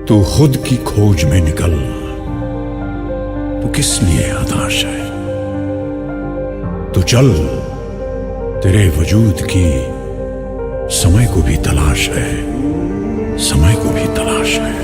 तू खुद की खोज में निकल, तू किस लिए हताश है? तू चल, तेरे वजूद की समय को भी तलाश है, समय को भी तलाश है।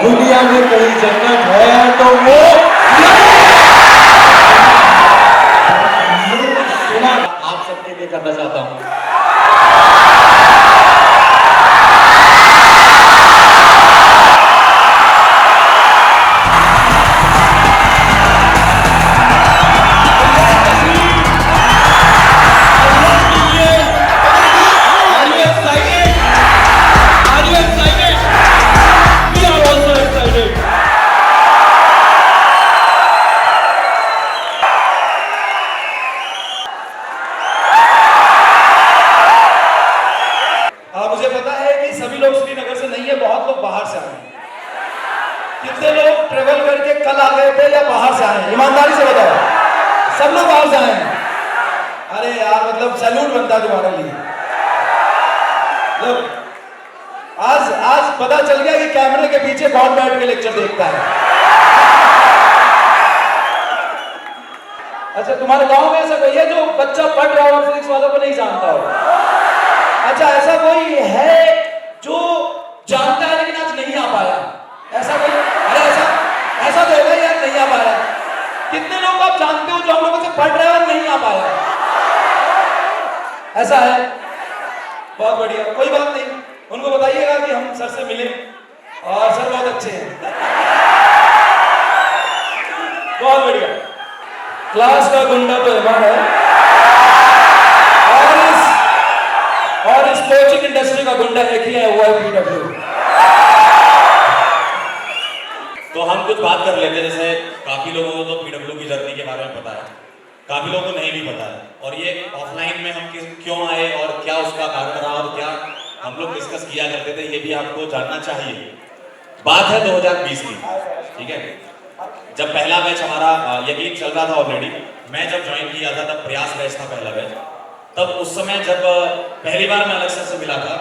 दुनिया में कोई जन्नत है तो वो सुना आप सबके लिए करना चाहता हूं। मुझे पता है कि सभी लोग श्रीनगर से नहीं है, बहुत लोग बाहर से आए हैं। कितने लोग ट्रेवल करके कल आ गए थे या बाहर से आए हैं? ईमानदारी से बताओ। सब लोग बाहर से आए हैं। अरे यार, मतलब सैल्यूट बनता है तुम्हारे लिए। लोग आज पता चल गया कि कैमरे के पीछे कौन बैठ के लेक्चर देखता है। अच्छा, तुम्हारे गांव में ऐसा कोई है जो बच्चा पढ़ रहा हो और फिजिक्स वालों को नहीं जानता हो? अच्छा, ऐसा कोई है जो जानता है लेकिन आज नहीं आ पाया? ऐसा कोई? अरे ऐसा तो होगा यार, नहीं आ पाया। कितने लोग आप जानते हो जो हम लोगों से पढ़ रहे हैं और नहीं आ पाया? ऐसा है? बहुत बढ़िया, कोई बात नहीं। उनको बताइएगा कि हम सर से मिले और सर बहुत अच्छे हैं। बहुत बढ़िया। क्लास का गुंडा तो हमारा है और इस कोचिंग इंडस्ट्री का गुंडा एक ही है, वो है पीडब्ल्यू। तो हम कुछ बात कर लेते हैं। जैसे काफी लोगों को तो पीडब्ल्यू की जर्नी के बारे में पता है, काफी लोगों को नहीं भी पता है, और ये ऑफलाइन में हम क्यों आए और क्या उसका कारण रहा और क्या हम लोग डिस्कस किया करते थे, ये भी आपको जानना चाहिए। बात है 2020 की, ठीक है, जब पहला बैच हमारा यकीन चल रहा था ऑलरेडी। मैं जब ज्वाइन किया था तब प्रयास बैच था पहला बैच। तब उस समय जब पहली बार मैं अलग से मिला था,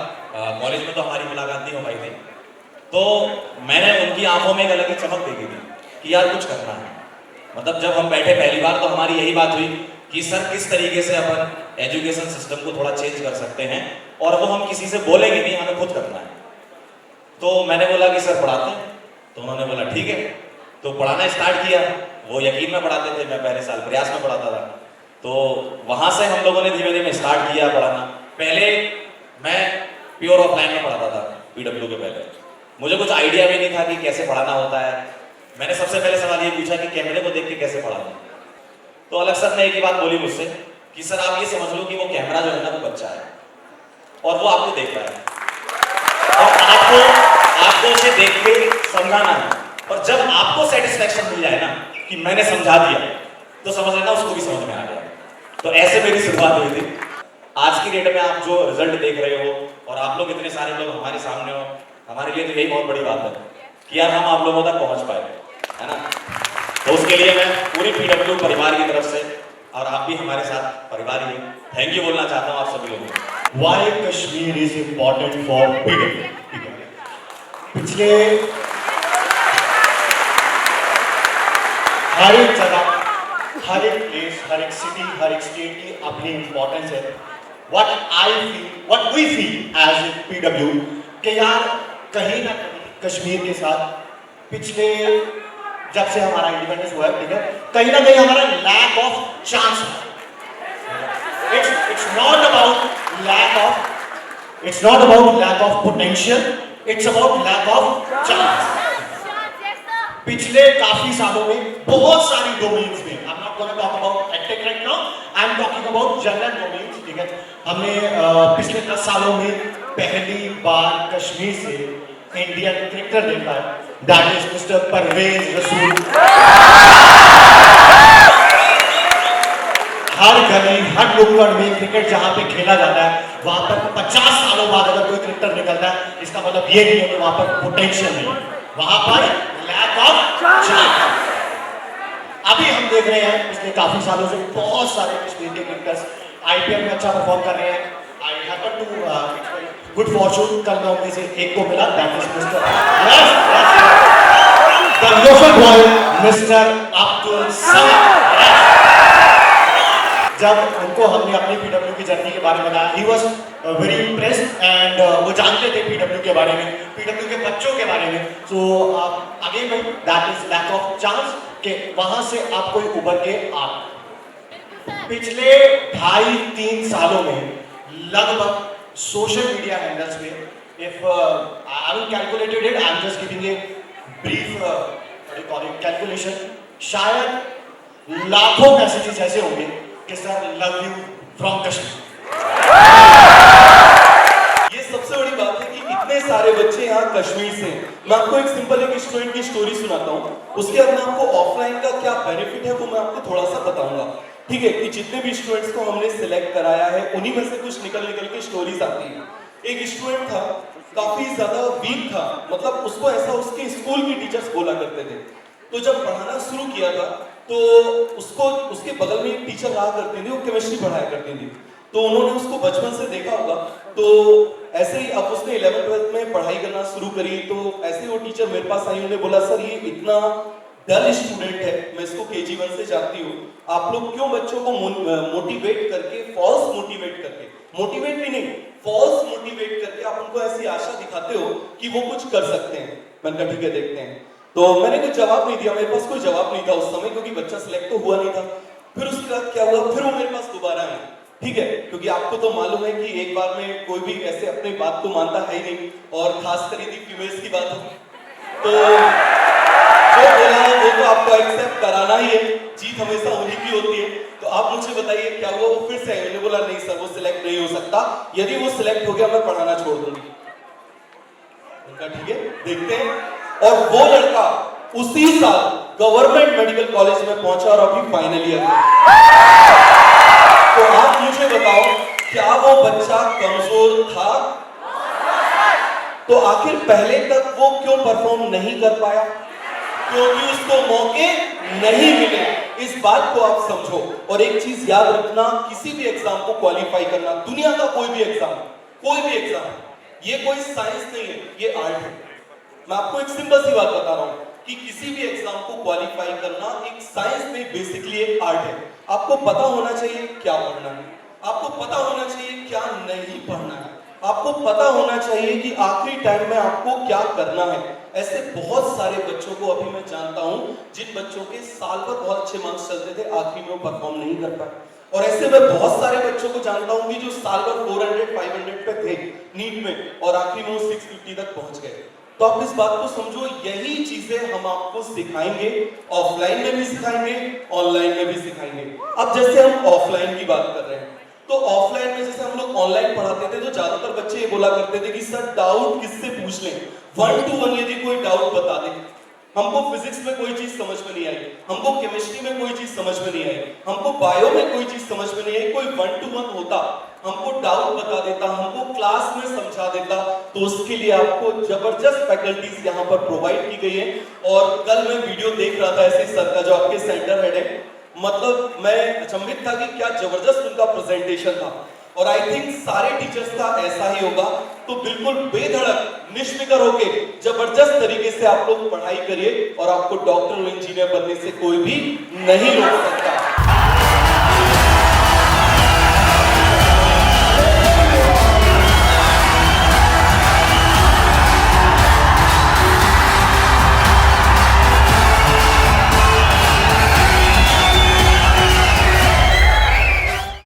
कॉलेज में तो हमारी मुलाकात नहीं हो पाई थी, तो मैंने उनकी आंखों में एक अलग ही चमक देखी थी कि यार कुछ करना है। मतलब जब हम बैठे पहली बार तो हमारी यही बात हुई कि सर किस तरीके से अपन एजुकेशन सिस्टम को थोड़ा चेंज कर सकते हैं, और वो हम किसी से बोलेंगे नहीं, हमें खुद करना है। तो मैंने बोला कि सर पढ़ाते हैं, तो उन्होंने बोला ठीक है। तो पढ़ाना स्टार्ट किया। वो यकीन में पढ़ाते थे, मैं पहले साल प्रयास में पढ़ाता था। तो वहां से हम लोगों ने धीमे धीमे स्टार्ट किया पढ़ाना। पहले मैं प्योर ऑफलाइन में पढ़ाता था पीडब्ल्यू के पहले। मुझे कुछ आइडिया भी नहीं था कि कैसे पढ़ाना होता है। मैंने सबसे पहले सवाल ये पूछा कि कैमरे को देख के कैसे पढ़ाना। तो अलग सर ने एक ही बात बोली मुझसे कि सर आप ये समझ लो कि वो कैमरा जो है ना वो बच्चा है और वो आपको देख रहा है और आपको उसे देख के समझाना है। और जब आपको सेटिस्फेक्शन मिल जाए ना कि मैंने समझा दिया, तो समझ लेना उसको भी समझ में आ गया। तो ऐसे मेरी शुरुआत हुई थी। आज की डेट में आप जो रिजल्ट देख रहे हो और आप लोग इतने सारे लोग हमारे सामने हो, हमारे लिए तो यही बहुत बड़ी बात है कि यार हम आप लोगों तक पहुंच पाए, है ना। तो उसके लिए मैं पूरी पीडब्ल्यू परिवार की तरफ से, और आप भी हमारे साथ परिवार ही हैं, थैंक यू बोलना चाहता हूँ आप सभी लोगों को। Why Kashmir is important for PW? पिछले हर एक जगह, हर एक प्लेस, हर एक सिटी, हर एक स्टेट की अपनी इंपॉर्टेंस है। What we feel as a PW कि यार कहीं ना कहीं कश्मीर के साथ पिछले जब से हमारा इंडिपेंडेंस हुआ है, ठीक है, कहीं ना कहीं हमारा लैक ऑफ चांस है। It's not about lack of potential, it's about lack of chance. पिछले काफी सालों में बहुत सारी डोमेन्स में, I'm not going to talk about EdTech right now, I'm talking about general domains, ठीक है, हमने पिछले 10 सालों में पहली बार कश्मीर से इंडियन क्रिकेटर देखा है, that is Mr. परवेज रसूल। हर गली हर नुक्कड़ में क्रिकेट जहां पे खेला जाता है वहां पर 50 सालों बाद अगर कोई क्रिकेटर निकलता है, इसका मतलब ये नहीं है कि वहां पर पोटेंशियल नहीं है, वहां पर लैक ऑफ चांस। अभी हम देख रहे हैं पिछले काफी सालों से बहुत सारे कश्मीर के क्रिकेटर्स आईपीएल में अच्छा परफॉर्म कर रहे हैं। I happen to good fortune, कल मैं उनमें से एक को मिला, that is mister the local boy mister Abdul Samad. जब उनको हमने अपनी पीडब्ल्यू की जर्नी के बारे में बताया, he was very impressed and वो जानते थे पीडब्ल्यू के बारे में, पीडब्ल्यू के बच्चों के बारे में। सो अगेन भाई that is lack of chance कि वहां से आप कोई उभर के आ। पिछले 2.5-3 सालों में लगभग सोशल मीडिया हैंडल्स में, if I haven't calculated it, I am just giving a brief calculation, शायद लाखों मैसेजेस ऐसे होंगे कि sir love you from Kashmir. ये सबसे बड़ी बात है कि इतने सारे बच्चे यहाँ कश्मीर से। मैं आपको एक सिंपल एक स्टूडेंट की स्टोरी सुनाता हूँ, उसके बाद मैं आपको ऑफलाइन का क्या बेनिफिट है वो मैं आपको थोड़ा सा बताऊंगा, ठीक है, कि जितने भी स्टूडेंट्स को हमने सिलेक्ट कराया है उन्हीं में से कुछ निकल के स्टोरीज आती है। एक स्टूडेंट था, काफी ज्यादा वीक था, मतलब उसको ऐसा उसके स्कूल की टीचर्स बोला करते थे। तो जब पढ़ाना शुरू किया था तो उसको उसके बगल में एक टीचर रहा करती थी, वो केमिस्ट्री पढ़ाया करती थी। तो उन्होंने उसको बचपन से देखा होगा, तो ऐसे ही अब उसने 11th-12th में पढ़ाई करना शुरू करी। तो ऐसे ही वो टीचर मेरे पास आई, उन्होंने बोला सर ये इतना डल स्टूडेंट है, मैं इसको KG1 से जानती हूँ, आप लोग क्यों बच्चों को मोटिवेट करके, फॉल्स मोटिवेट करके, मोटिवेट भी नहीं फॉल्स मोटिवेट करके आप उनको ऐसी आशा दिखाते हो कि वो कुछ कर सकते हैं। मैंने कहा ठीक है देखते हैं। तो मैंने कुछ जवाब नहीं दिया, मेरे पास कोई जवाब नहीं था उस समय, क्योंकि बच्चा सिलेक्ट तो हुआ नहीं था। फिर उसके बाद क्या हुआ, फिर वो मेरे पास दोबारा आए, ठीक है, क्योंकि आपको तो मालूम है कि एक बार में कोई भी ऐसे अपनी बात को मानता है ही नहीं, और खास कर यदि फीमेल्स की बात हो तो बोला वो तो आपको एक्सेप्ट कराना ही है, जीत हमेशा उन्हीं की होती है। तो आप मुझे बताइए क्या हुआ, वो फिर से आए, मैंने बोला नहीं सर वो सिलेक्ट नहीं हो सकता, यदि वो सिलेक्ट हो गया मैं पढ़ाना छोड़ दूंगी। उनका ठीक है देखते हैं। और वो लड़का उसी साल गवर्नमेंट मेडिकल कॉलेज में पहुंचा और अभी फाइनल ईयर में। तो आप मुझे बताओ क्या वो बच्चा कमजोर था? तो आखिर पहले तक वो क्यों परफॉर्म नहीं कर पाया? क्योंकि उसको मौके नहीं मिले। इस बात को आप समझो। और एक चीज याद रखना, किसी भी एग्जाम को क्वालिफाई करना, दुनिया का कोई भी एग्जाम, ये कोई साइंस नहीं है, ये आर्ट है। मैं आपको एक सिंपल सी बात बता रहा हूं कि किसी भी एग्जाम को क्वालिफाई करना एक साइंस नहीं, बेसिकली एक आर्ट है। आपको पता होना चाहिए क्या पढ़ना है, आपको पता होना चाहिए क्या नहीं पढ़ना है, आपको पता होना चाहिए कि आखिरी टाइम में आपको क्या करना है। ऐसे बहुत सारे बच्चों को अभी मैं जानता हूं जिन बच्चों के साल भर बहुत अच्छे मार्क्स चलते थे, आखिरी में वो परफॉर्म नहीं कर पाए। और ऐसे मैं बहुत सारे बच्चों को जानता हूं कि जो साल भर 400-500 पे थे नीट में और आखिरी में वो 650 तक पहुंच गए। तो आप इस बात को समझो, यही चीजें हम आपको सिखाएंगे, ऑफलाइन में भी सिखाएंगे, ऑनलाइन में भी सिखाएंगे। अब जैसे हम ऑफलाइन की बात कर रहे हैं, तो ऑफलाइन में जैसे हम लोग ऑनलाइन पढ़ाते थे तो ज्यादातर बच्चे ये बोला करते थे कि सर डाउट किससे पूछ लें, 1 to 1 यदि कोई डाउट बता दे। हमको फिजिक्स में कोई चीज समझ में नहीं आई, हमको केमिस्ट्री में कोई चीज समझ में नहीं आई, हमको बायो में कोई चीज समझ में नहीं आई, कोई 1 to 1 होता, हमको डाउट बता देता, हमको क्लास में समझा देता। तो उसके लिए आपको जबरदस्त फैकल्टीज यहाँ पर प्रोवाइड की गई है। और कल मैं वीडियो देख रहा था ऐसे सर का, जो आपके सेंटर हेड है, मतलब मैं अचंभित था कि क्या जबरदस्त उनका प्रेजेंटेशन था। और आई थिंक सारे टीचर्स का ऐसा ही होगा। तो बिल्कुल बेधड़क निष्फिक्र होके जबरदस्त तरीके से आप लोग पढ़ाई करिए और आपको डॉक्टर और इंजीनियर बनने से कोई भी नहीं रोक सकता।